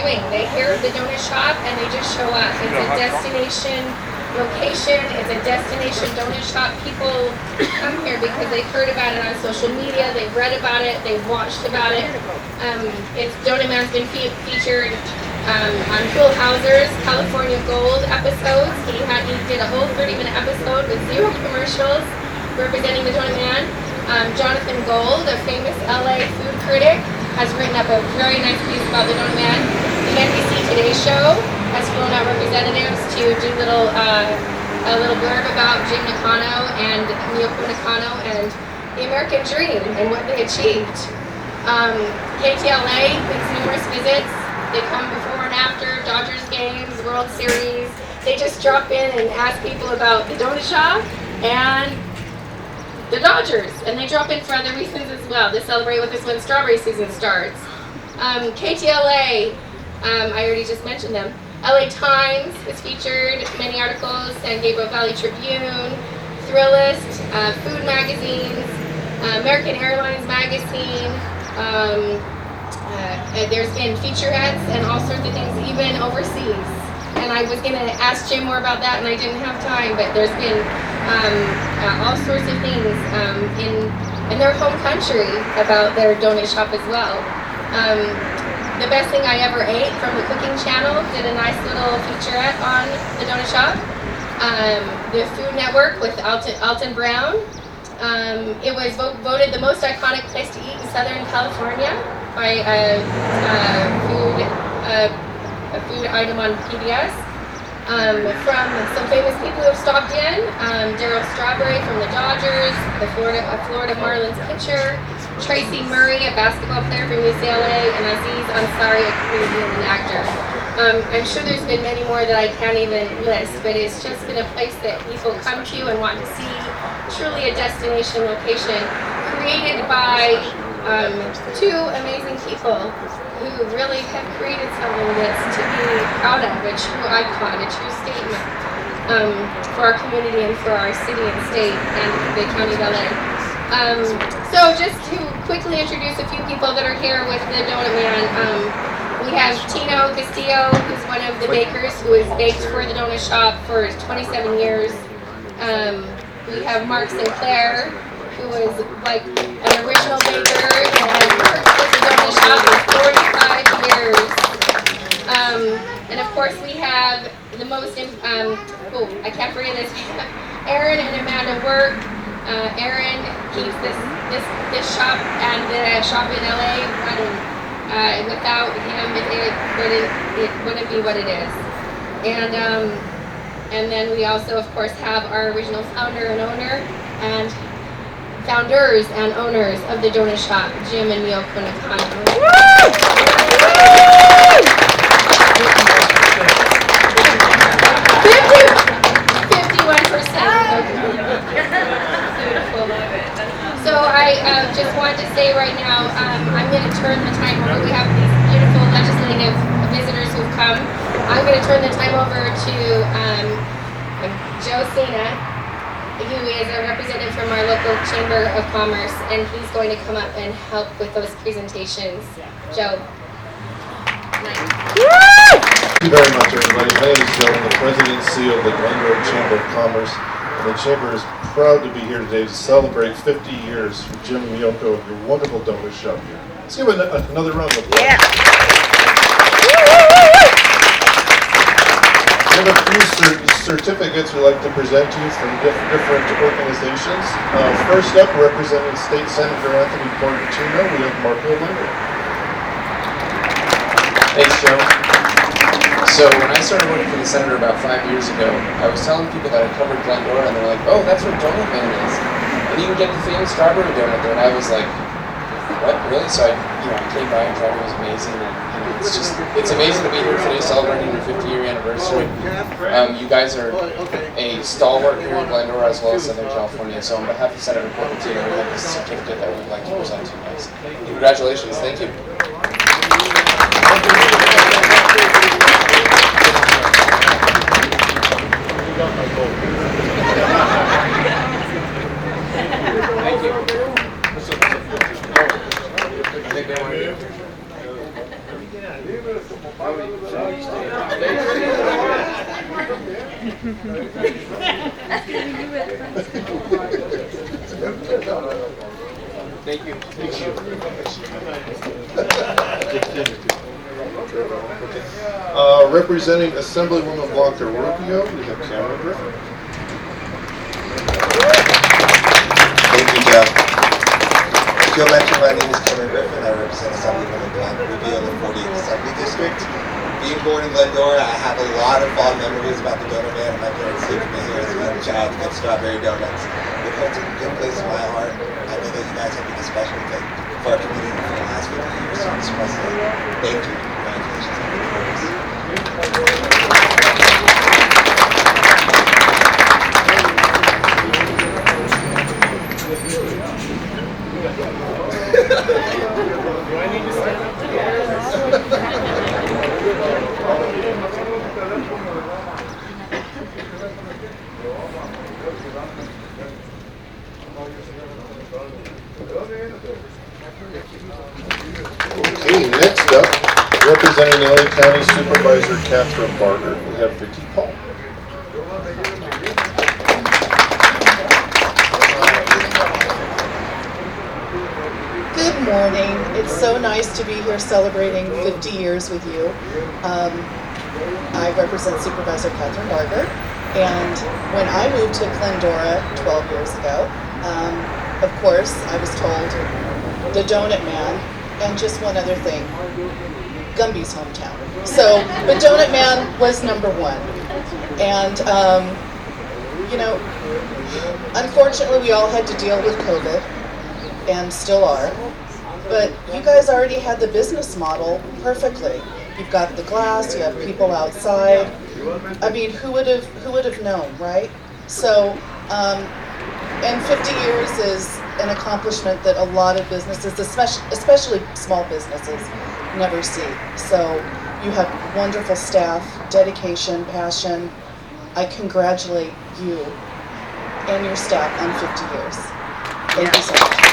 doing? They hear of the donut shop and they just show up. It's a destination location. It's a destination donut shop. People come here because they've heard about it on social media. They've read about it. They've watched about it. It's Donut Man's been featured on Phil Hauser's California Gold episodes. He did a whole 30-minute episode with 0 commercials representing the Donut Man. Jonathan Gold, a famous LA food critic, has written up a very nice piece about the Donut Man. The NBC Today Show has flown out representatives to do a little blurb about Jim Nakano and Miyoko Nakano and the American dream and what they achieved. KTLA makes numerous visits. They come before and after Dodgers games, World Series. They just drop in and ask people about the donut shop and the Dodgers, and they drop in for other reasons as well. They celebrate with us when strawberry season starts. KTLA, I already just mentioned them. LA Times has featured many articles, San Gabriel Valley Tribune, Thrillist, food magazines, American Airlines magazine. There's been featurettes and all sorts of things, even overseas. And I was going to ask Jim more about that, and I didn't have time, but there's been all sorts of things in their home country about their donut shop as well. The best thing I ever ate from the Cooking Channel did a nice little featurette on the donut shop. The Food Network with Alton Brown. It was voted the most iconic place to eat in Southern California by a food item on PBS. From some famous people who have stopped in, Darryl Strawberry from the Dodgers, a Florida Marlins pitcher, Tracy Murray, a basketball player from UCLA, and Aziz Ansari, a comedian and actor. I'm sure there's been many more that I can't even list, but it's just been a place that people come to and want to see. Truly a destination location created by 2 amazing people who really have created something that's to be proud of, a true icon, a true statement for our community and for our city and state and the county of LA. So just to quickly introduce a few people that are here with the Donut Man. We have Tino Castillo, who's one of the bakers who has baked for the donut shop for 27 years. We have Mark Sinclair, who is like an original baker and has worked with the donut shop for 45 years. And of course we have the most, I can't forget this, Aaron and Amanda Work. Aaron keeps this shop and the shop in LA running. Without him, it wouldn't be what it is. And then we also, of course, have our original founder and owner, and founders and owners of the donut shop, Jim and Miyoko Nakano. 51%. Beautiful. So I just wanted to say right now, I'm going to turn the time over. We have these beautiful legislative visitors who've come. I'm going to turn the time over to Joe Cena, who is a representative from our local Chamber of Commerce, and he's going to come up and help with those presentations. Joe. Thank you very much, everybody. My name is Joe. I'm the President and CEO of the Glendora Chamber of Commerce. And the Chamber is proud to be here today to celebrate 50 years for Jim and Miyoko, your wonderful donut shop. Let's give another round of applause. Yeah. We have a few certificates we'd like to present to you from different organizations. First up, representing State Senator Anthony Portantino, we have Mark Linder. Thanks, Joe. So when I started working for the senator about 5 years ago, I was telling people that I covered Glendora, and they're like, "Oh, that's where Donut Man is." And you can get the famous strawberry donut there, and I was like, "What, really?" So I came by and tried. It was amazing, and it's amazing to be here today celebrating your 50-year anniversary. You guys are a stalwart here in Glendora as well as Southern California. So on behalf of Senator Portantino, we have this certificate that we'd like to present to you guys. Congratulations! Thank you. Thank you. I think they want to do it. Thank you. Representing Assemblywoman Blanca Rubio, we have Cameron Griffin. Thank you, Joe. As Joe mentioned, my name is Cameron Griffin. I represent Assemblywoman Blanca Rubio in the 40th Assembly District. Being born in Glendora, I have a lot of fond memories about the Donut Man, and my parents taking me here as a young child to get strawberry donuts. It holds a good place in my heart. I know that you guys have been a special thing for our community for the last 50 years. So Mr. President, thank you. Congratulations on your service. Okay, next up, representing LA County Supervisor Catherine Barger, we have Vicki Paul. Good morning. It's so nice to be here celebrating 50 years with you. I represent Supervisor Catherine Barger, and when I moved to Glendora 12 years ago, of course, I was told the Donut Man, and just one other thing, Gumby's hometown. So, but Donut Man was number one. And, you know, unfortunately we all had to deal with COVID, and still are. But you guys already had the business model perfectly. You've got the glass, you have people outside. I mean, who would have known, right? So, and 50 years is an accomplishment that a lot of businesses, especially small businesses, never see. So you have wonderful staff, dedication, passion. I congratulate you and your staff on 50 years. Thank you so much.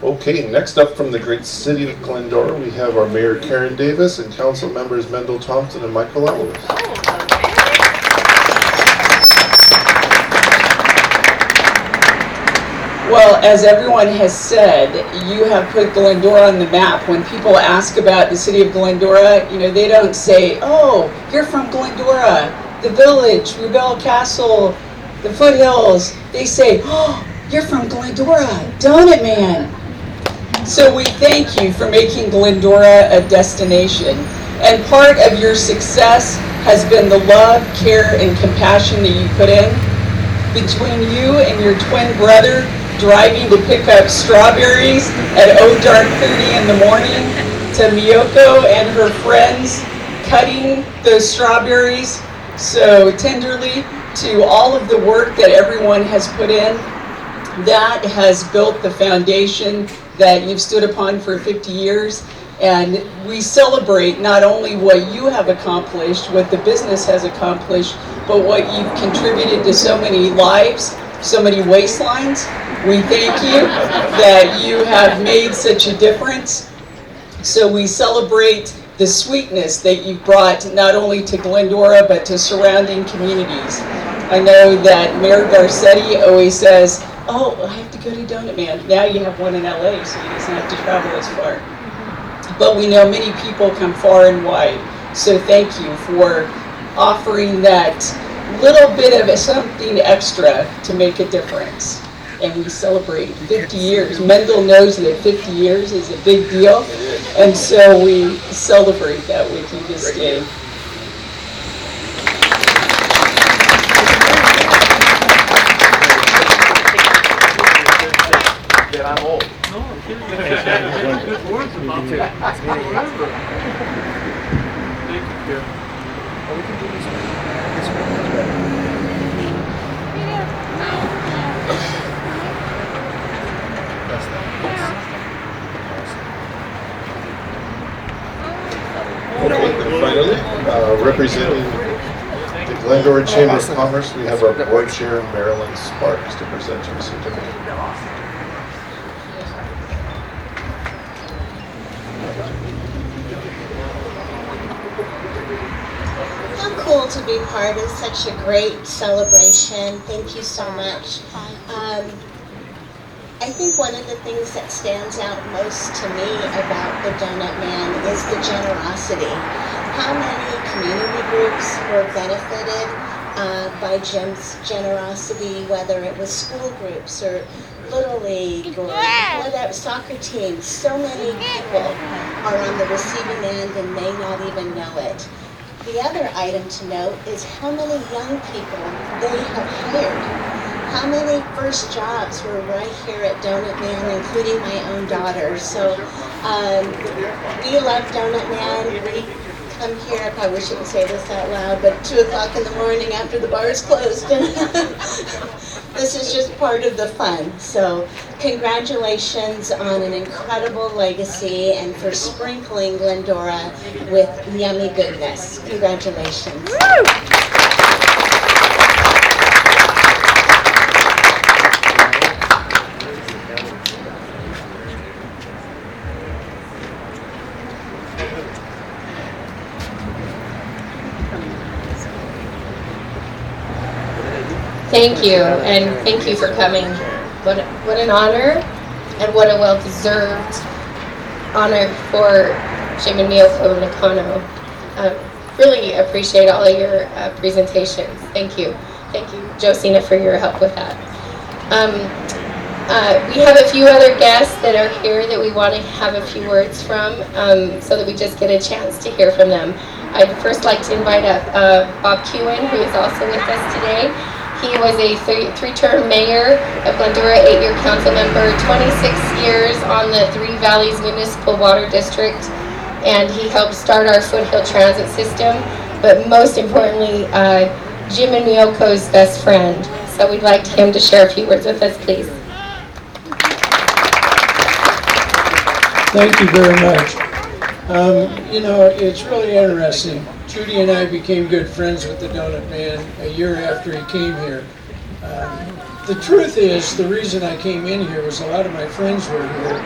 Okay, next up from the great city of Glendora, we have our Mayor Karen Davis and Council Members Mendel Thompson and Michael Ellis. Well, as everyone has said, you have put Glendora on the map. When people ask about the city of Glendora, you know, they don't say, oh, you're from Glendora, the village, Rubel Castle, the foothills. They say, oh, you're from Glendora, Donut Man. So we thank you for making Glendora a destination. And part of your success has been the love, care, and compassion that you put in. Between you and your twin brother driving to pick up strawberries at dark 30 in the morning, to Miyoko and her friends cutting those strawberries so tenderly, to all of the work that everyone has put in, that has built the foundation that you've stood upon for 50 years. And we celebrate not only what you have accomplished, what the business has accomplished, but what you've contributed to so many lives, so many waistlines. We thank you that you have made such a difference. So we celebrate the sweetness that you've brought not only to Glendora, but to surrounding communities. I know that Mayor Garcetti always says, oh, I have to go to Donut Man. Now you have one in LA, so he doesn't have to travel as far. But we know many people come far and wide. So thank you for offering that little bit of something extra to make a difference. And we celebrate 50 years. Mendel knows that 50 years is a big deal. And so we celebrate that with you this day. I'm old. No, good words about it. here. Or we can do this one. This one is better. That's that. Okay, and finally, representing the Glendora Chamber of Commerce, we have our board chair, Marilyn Sparks, to present you a certificate. How cool to be part of such a great celebration. Thank you so much. I think one of the things that stands out most to me about the Donut Man is the generosity. How many community groups were benefited by Jim's generosity, whether it was school groups or Little League or whatever, soccer teams. So many people are on the receiving end and may not even know it. The other item to note is how many young people they have hired. How many first jobs were right here at Donut Man, including my own daughter. So we love Donut Man. We come here, I probably shouldn't say this out loud, but 2 o'clock in the morning after the bar is closed. And this is just part of the fun. So congratulations on an incredible legacy and for sprinkling Glendora with yummy goodness. Congratulations. Woo! Thank you, and thank you for coming. What an honor, and what a well-deserved honor for Jim and Miyoko Nakano. Really appreciate all of your presentations. Thank you. Thank you, Josina, for your help with that. We have a few other guests that are here that we want to have a few words from, so that we just get a chance to hear from them. I'd first like to invite up Bob Kewen, who is also with us today. He was a three-term mayor of Glendora, 8-year council member, 26 years on the Three Valleys Municipal Water District, and he helped start our Foothill Transit system, but most importantly, Jim and Miyoko's best friend. So we'd like him to share a few words with us, please. Thank you very much. You know, it's really interesting. Judy and I became good friends with the Donut Man a year after he came here. The truth is, the reason I came in here was a lot of my friends were here,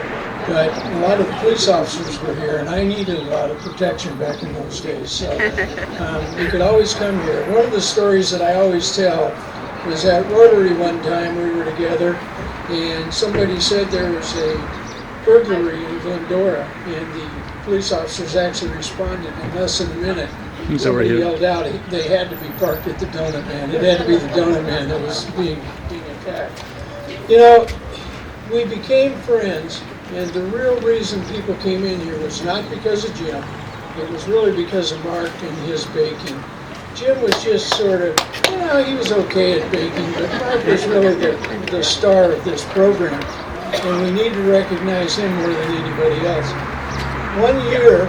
but a lot of the police officers were here, and I needed a lot of protection back in those days. So you could always come here. One of the stories that I always tell was at Rotary one time we were together, and somebody said there was a burglary in Glendora, and the police officers actually responded in less than a minute. Somebody yelled out they had to be parked at the Donut Man. It had to be the Donut Man that was being attacked. You know, we became friends, and the real reason people came in here was not because of Jim. It was really because of Mark and his baking. Jim was just sort of, you know, he was okay at baking, but Mark was really the star of this program, and we need to recognize him more than anybody else. One year,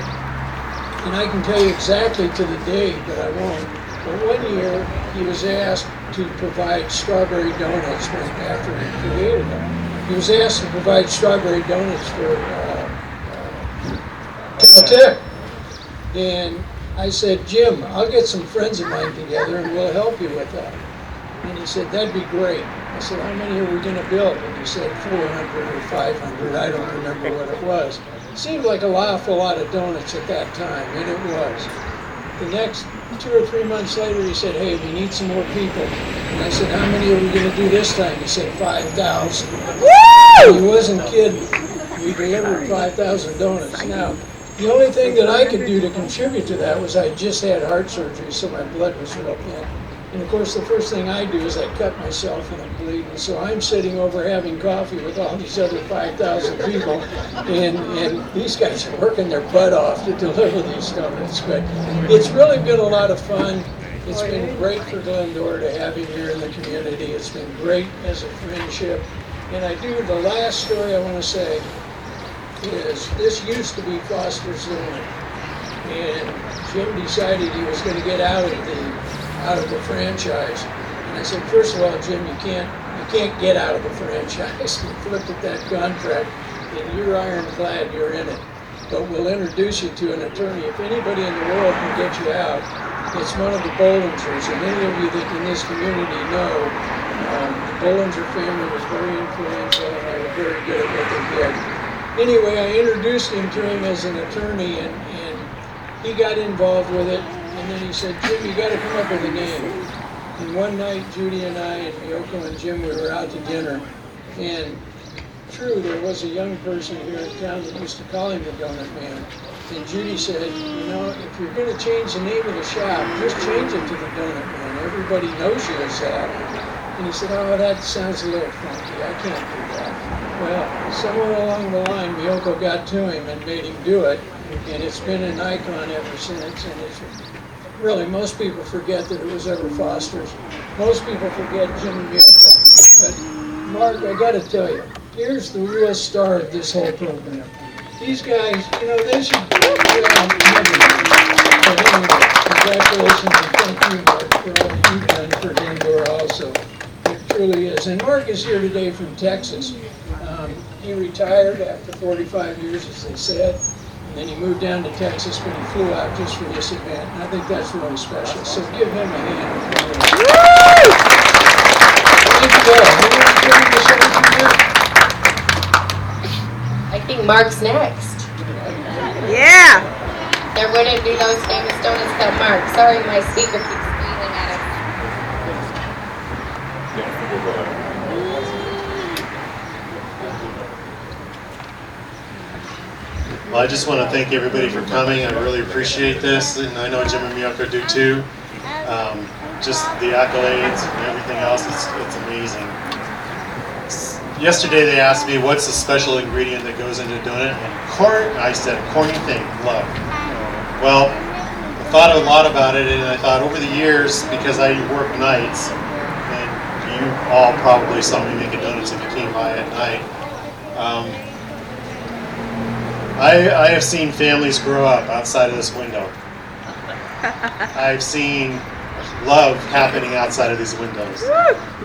and I can tell you exactly to the day, but I won't, but one year he was asked to provide strawberry donuts after he created them. He was asked to provide strawberry donuts for Caltech. And I said, Jim, I'll get some friends of mine together and we'll help you with that. And he said, that'd be great. I said, how many are we going to build? And he said, 400 or 500. I don't remember what it was. It seemed like an awful lot of donuts at that time, and it was. The next 2 or 3 months later, he said, hey, we need some more people. And I said, how many are we going to do this time? He said, 5,000. He wasn't kidding. We delivered 5,000 donuts. Now, the only thing that I could do to contribute to that was I just had heart surgery, so my blood was real thin. And of course, the first thing I do is I cut myself and I'm bleeding. So I'm sitting over having coffee with all these other 5,000 people, and these guys are working their butt off to deliver these donuts. But it's really been a lot of fun. It's been great for Glendora to have him here in the community. It's been great as a friendship. And the last story I want to say is this used to be Foster's Lawn. and Jim decided he was going to get out of the franchise. And I said, first of all, Jim, you can't get out of the franchise. We looked at that contract, and you're ironclad, you're in it. But we'll introduce you to an attorney. If anybody in the world can get you out, it's one of the Bollingers. And any of you that in this community know, the Bollinger family was very influential, and they were very good at what they did. Anyway, I introduced him to him as an attorney, and he got involved with it. And then he said, Jim, you got to come up with a name. And one night, Judy and I and Miyoko and Jim, we were out to dinner, and true, there was a young person here in town that used to call him the Donut Man. And Judy said, you know, if you're going to change the name of the shop, just change it to the Donut Man. Everybody knows you as that. And he said, oh, that sounds a little funky. I can't do that. Well, somewhere along the line, Miyoko got to him and made him do it. And it's been an icon ever since. And it's really, most people forget that it was ever Foster's. Most people forget Jim and Miyoko. But Mark, I got to tell you, here's the real star of this whole program. These guys, you know, they should be on But anyway, congratulations and thank you, Mark, for all that you've done for Glendora also. It truly is. And Mark is here today from Texas. He retired after 45 years, as they said. And then he moved down to Texas, but he flew out just for this event. And I think that's really special. So give him a hand. Where'd you go? You want to join us over here? I think Mark's next. Yeah. There wouldn't be those famous donuts without Mark. Sorry, my speaker keeps squealing at us. Well, I just want to thank everybody for coming. I really appreciate this, and I know Jim and Miyoko do too. Just the accolades and everything else, it's amazing. Yesterday they asked me what's the special ingredient that goes into a donut, and corn, I said corny thing, love. Well, I thought a lot about it, and I thought over the years, because I work nights, and you all probably saw me making donuts if you came by at night, I have seen families grow up outside of this window. I've seen love happening outside of these windows.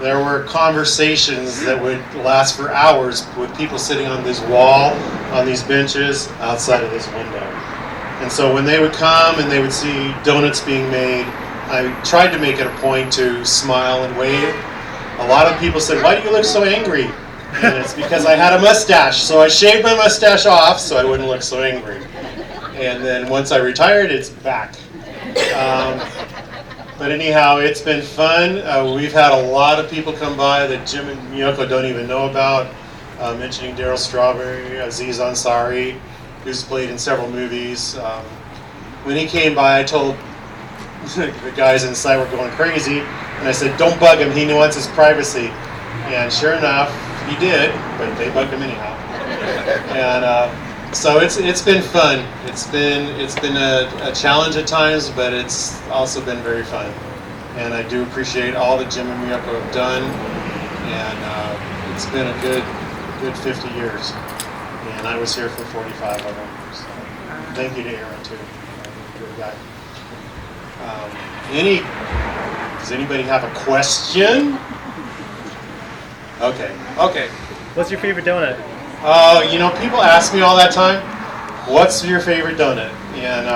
There were conversations that would last for hours with people sitting on this wall, on these benches, outside of this window. And so when they would come and they would see donuts being made, I tried to make it a point to smile and wave. A lot of people said, why do you look so angry? And it's because I had a mustache, so I shaved my mustache off so I wouldn't look so angry. And then once I retired, it's back. But anyhow, it's been fun. We've had a lot of people come by that Jim and Miyoko don't even know about. Mentioning Daryl Strawberry, Aziz Ansari, who's played in several movies. When he came by, I told the guys inside were going crazy, and I said, don't bug him, he wants his privacy. And sure enough, he did, but they bugged him anyhow. And so it's been fun. It's been a challenge at times, but it's also been very fun. And I do appreciate all that Jim and Miyoko have done. And it's been a good 50 years. And I was here for 45 of them. So thank you to Aaron too. Good guy. Does anybody have a question? Okay. What's your favorite donut? You know, people ask me all that time, what's your favorite donut? And,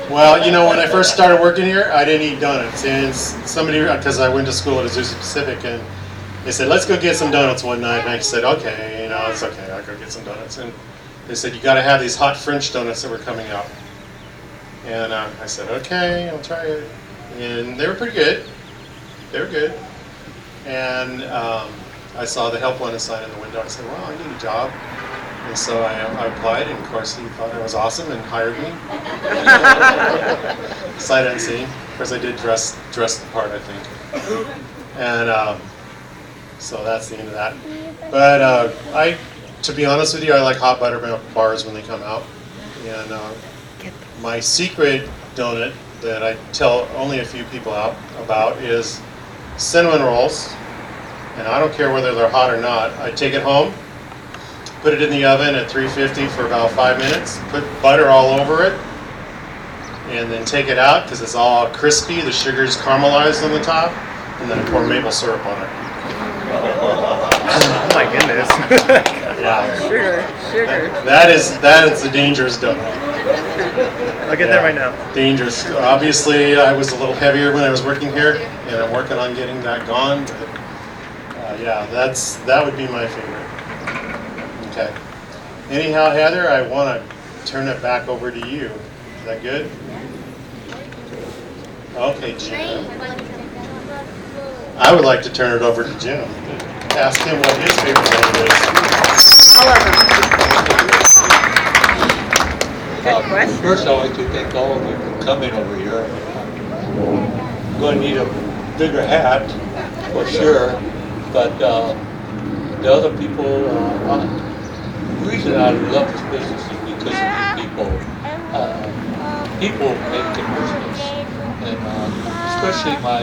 Well, you know, when I first started working here, I didn't eat donuts. And somebody, because I went to school at Azusa Pacific, and they said, let's go get some donuts one night. And I said, okay, you know, it's okay, I'll go get some donuts. And they said, you got to have these hot French donuts that were coming out. And I said, okay, I'll try it. And they were pretty good. They were good. And I saw the help wanted sign in the window. I said, well, I need a job. And so I applied, and of course he thought I was awesome and hired me. Sight unseen. Of course I did dress the part, I think. And so that's the end of that. But to be honest with you, I like hot buttermilk bars when they come out. And my secret donut that I tell only a few people about is cinnamon rolls. And I don't care whether they're hot or not. I take it home, Put it in the oven at 350 for about 5 minutes. Put butter all over it. And then take it out because it's all crispy. The sugar's caramelized on the top. And then pour maple syrup on it. Oh my goodness. Yeah. Sugar. That is a dangerous donut. I'll get that right now. Dangerous. Obviously, I was a little heavier when I was working here, and I'm working on getting that gone. But yeah, that would be my favorite. Okay. Anyhow, Heather, I want to turn it back over to you. Is that good? Okay, Jim. I would like to turn it over to Jim. Ask him what his favorite donut is. All of them. Good question. First, I'd like to thank all of you for coming over here. I'm going to need a bigger hat, for sure, but the other people, the reason I love this business is because of the people. People make the business, and especially my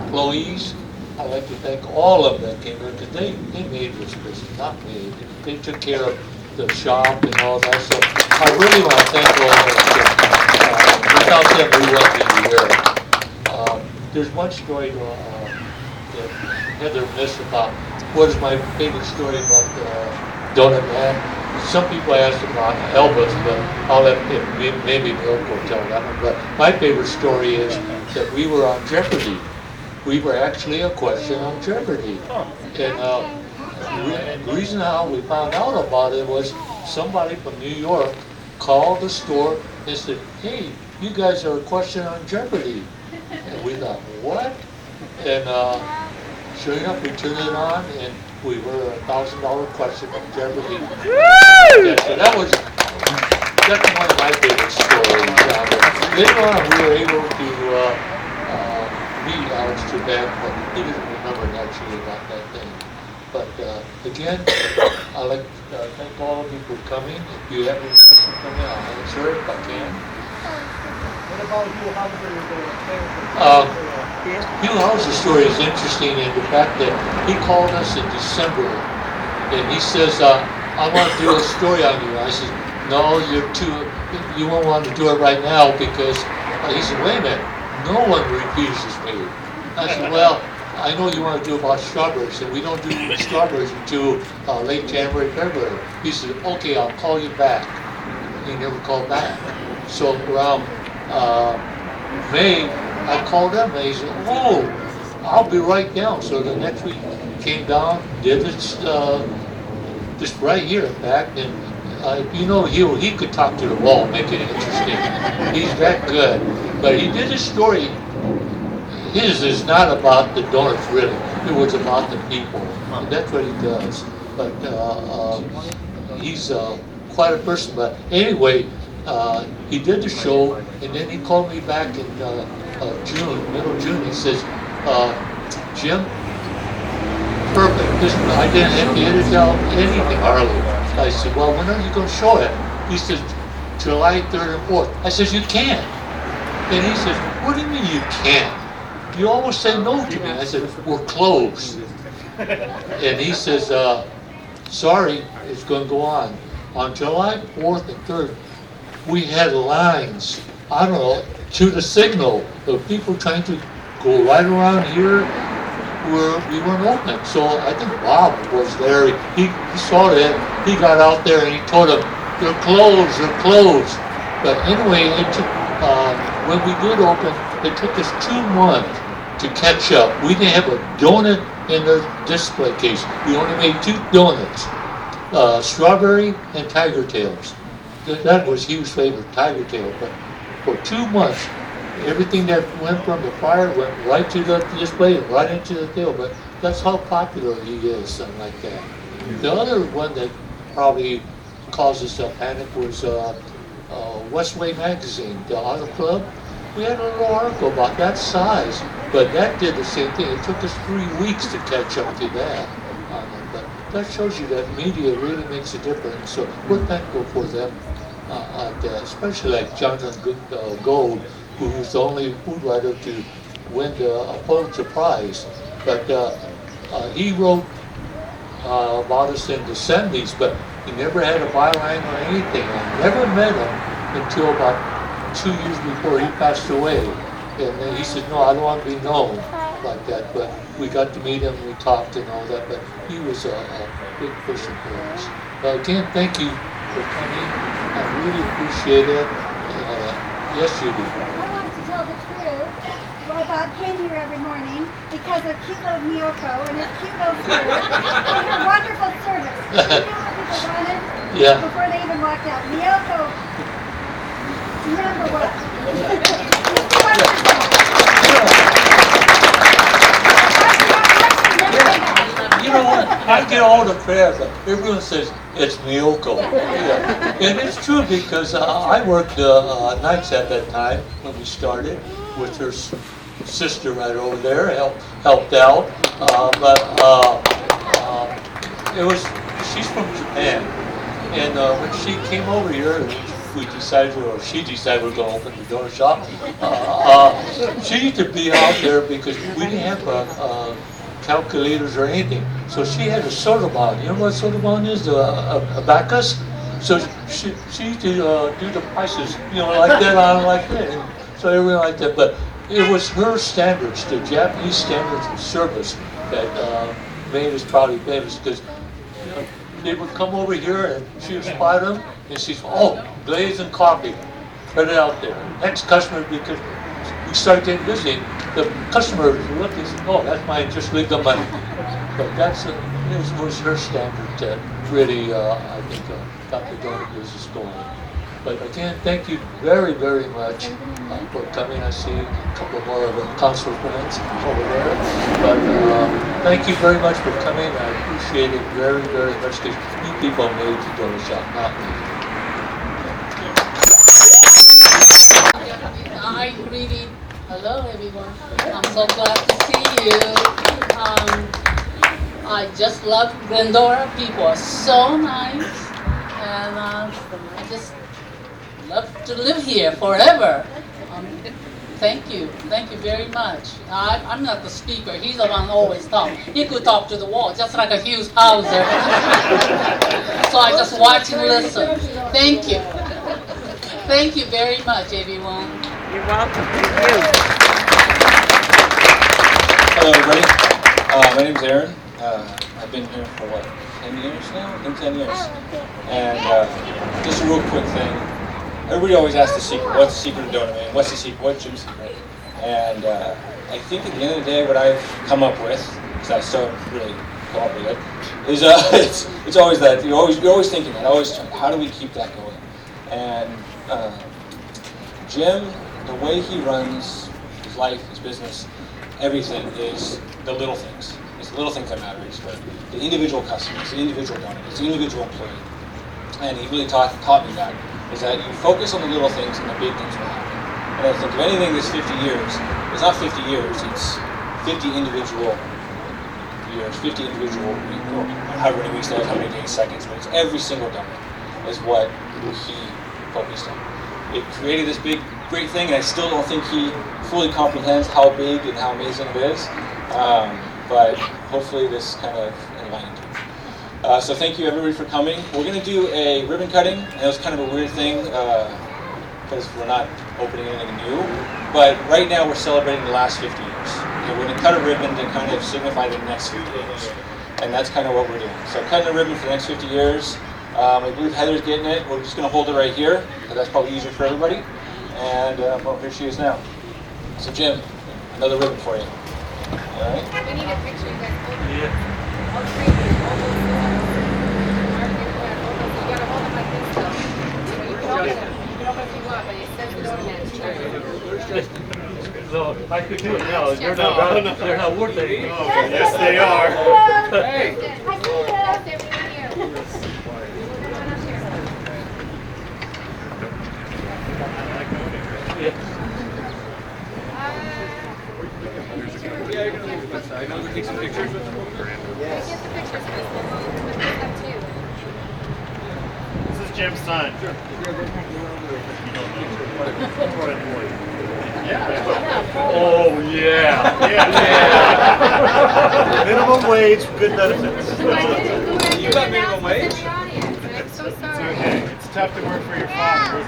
employees. I'd like to thank all of them that came here because they made this business, not me. They took care of the shop and all that stuff. I really want to thank all of them. Without them, we wouldn't be here. There's one story that Heather missed about what is my favorite story about Donut Man. Some people ask about Elvis, but I'll let maybe Miyoko tell that one. But my favorite story is that we were on Jeopardy. We were actually a question on Jeopardy. And the reason how we found out about it was somebody from New York called the store and said, "Hey, you guys are a question on Jeopardy." And we thought, what? And sure enough, we turned it on and we were a $1,000 question on Jeopardy. Yeah, so that's one of my favorite stories. Later on, we were able to meet Alex Trebek, but he doesn't remember actually about that thing. But again, I'd like to thank all of you for coming. If you have any questions for me, I'll answer if I can. What about Hugh Hauser's Hugh Hauser's story is interesting in the fact that he called us in December and he says, I want to do a story on you. I said, no, you won't want to do it right now because he said, wait a minute, no one refuses me. I said, well, I know you want to do about strawberries, and we don't do strawberries until late January, February. He said, okay, I'll call you back. He never called back. So around May, I called him, and he said, oh, I'll be right down. So the next week came down, did this just right here, in fact, and you know, he could talk to the wall, make it interesting. He's that good. But he did a story. His is not about the donuts, really. It was about the people. And that's what he does. But he's quite a person. But anyway, he did the show, and then he called me back in June, middle of June. He says, Jim, perfect. I didn't have to edit out anything, hardly. I said, well, when are you going to show it? He says, July 3rd and 4th. I says, you can't. And he says, what do you mean you can't? You always say no to me. I said, we're closed. And he says, sorry, it's going to go on. On July 4th and 3rd, we had lines, I don't know, to the signal of people trying to go right around here where we weren't open. So I think Bob was there. He saw that. He got out there and he told them, they're closed, they're closed. But anyway, it took, when we did open, it took us 2 months to catch up. We didn't have a donut in the display case. We only made 2 donuts, strawberry and tiger tails. That was Hugh's favorite, tiger tail. But for 2 months, everything that went from the fryer went right to the display, right into the tail. But that's how popular he is, something like that. The other one that probably caused us a panic was Westway Magazine, the Auto Club. We had a little article about that size, but that did the same thing. It took us 3 weeks to catch up to that. But that shows you that media really makes a difference. So we're thankful for them, especially like Jonathan Gold, who was the only food writer to win the Pulitzer Prize. But he wrote about us in the 70s, but he never had a byline or anything. I never met him until about 2 years before he passed away. And then he said, no, I don't want to be known like that. But we got to meet him, we talked and all that, but he was a big person for us. But again, thank you for coming. I really appreciate it. Yes, Judy. I want to tell the truth. Well, Bob came here every morning because of cute little Miyoko and his cute little spirit and her wonderful service. You know what people wanted? Yeah. Before they even walked out. Miyoko, number one. You know what? I get all the prayers. Everyone says it's Miyoko. Yeah. And it's true because I worked nights at that time when we started with her sister right over there, helped out. It was, she's from Japan. And when she came over here, we decided, or she decided we were going to open the donut shop. She needed to be out there because we didn't have calculators or anything. So she had a soda-bon. You know what soda-bon is? Abacus? So she used to do the prices, you know, like that on like that. And so everything like that. But it was her standards, the Japanese standards of service that made us probably famous because they would come over here and she would spot them and she's, oh, glaze and coffee. Put it out there. Next customer, because we started getting busy, the customer would look and say, oh, that's mine, just leave the money. But that's it was her standard that really, I think, got the donut business going. But again, thank you very, very much for coming. I see a couple more of the council friends over there. But thank you very much for coming. I appreciate it very, very much because you people made the donut shop, not me. Hi, greeting. Hello, everyone. I'm so glad to see you. I just love Glendora. People are so nice. And I just love to live here forever. Thank you very much. I'm not the speaker. He's the one who always talks. He could talk to the wall, just like a Hughes Hauser. So I just watch and listen. Thank you. Thank you very much, everyone. You're welcome. Thank you. Hello, everybody. My name's Aaron. I've been here for 10 years now? I think 10 years. And just a real quick thing. Everybody always asks the secret. What's the secret of Donut Man? What's the secret? What's Jim's secret? And I think at the end of the day, what I've come up with, because I still haven't really come up with it, is it's always that you're always thinking that. Always trying, how do we keep that going? And Jim, the way he runs his life, his business, everything is the little things. It's the little things that matter. It's the individual customer, it's the individual donor, it's the individual employee. And he really taught me that, is that you focus on the little things and the big things will happen. And I think if anything, this 50 years, it's not 50 years, it's 50 individual years, 50 individual, however many weeks, how many days, seconds, but it's every single donor is what he focused on. It created this big, great thing, and I still don't think he fully comprehends how big and how amazing it is. But hopefully this kind of enlightened him. So thank you everybody for coming. We're going to do a ribbon cutting, and it was kind of a weird thing because we're not opening anything new. But right now we're celebrating the last 50 years. Okay, we're going to cut a ribbon to kind of signify the next 50 years. And that's kind of what we're doing. So cutting a ribbon for the next 50 years. I believe Heather's getting it. We're just going to hold it right here, because that's probably easier for everybody. And well, here she is now. So Jim, another ribbon for you. All right. We need a picture, you guys. Yeah. All three of you, all those you gotta hold them like this though. You can open them. You can open if you want, but it says the donut. So I could do it now. They're not worth it. Yes, they are. Hey. I'm gonna take some pictures. Yes. Get the pictures, please. This is Jim's son. Sure. Oh, yeah. Yeah. Minimum wage, good benefits. You got minimum wage? I'm so sorry. It's okay. It's tough to work for your father.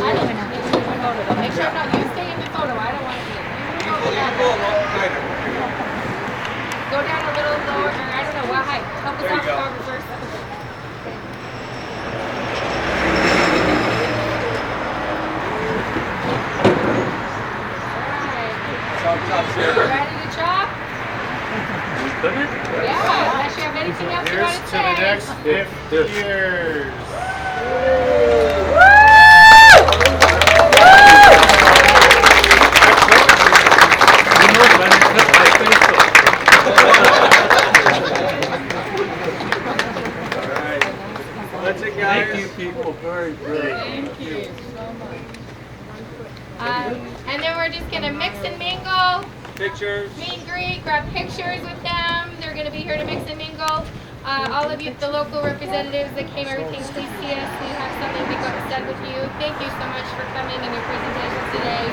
I don't know. Make sure you stay in the photo. I don't want to be in it. Go down a little lower, or I don't know what height. Help us out, photographers. Ready to chop? Yeah, unless you have anything else you want to say. Here's to the next 50 years. That's it, guys. Thank you, people. Very good. Thank you so much. And then we're just going to mix and mingle. Pictures. Meet and greet, grab pictures with them. They're going to be here to mix and mingle. All of you, the local representatives that came, everything, please see us. We have something to go said with you. Thank you so much for coming and your presentation today.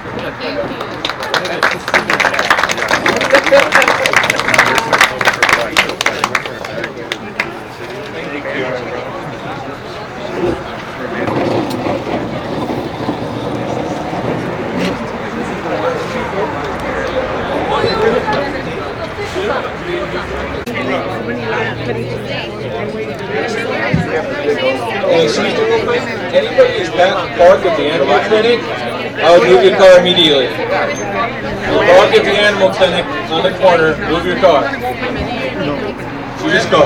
Excuse me real quick. Anybody is back to park at the animal clinic, I would move your car immediately. Park at the animal clinic on the corner, move your car. You just go.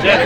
Yeah.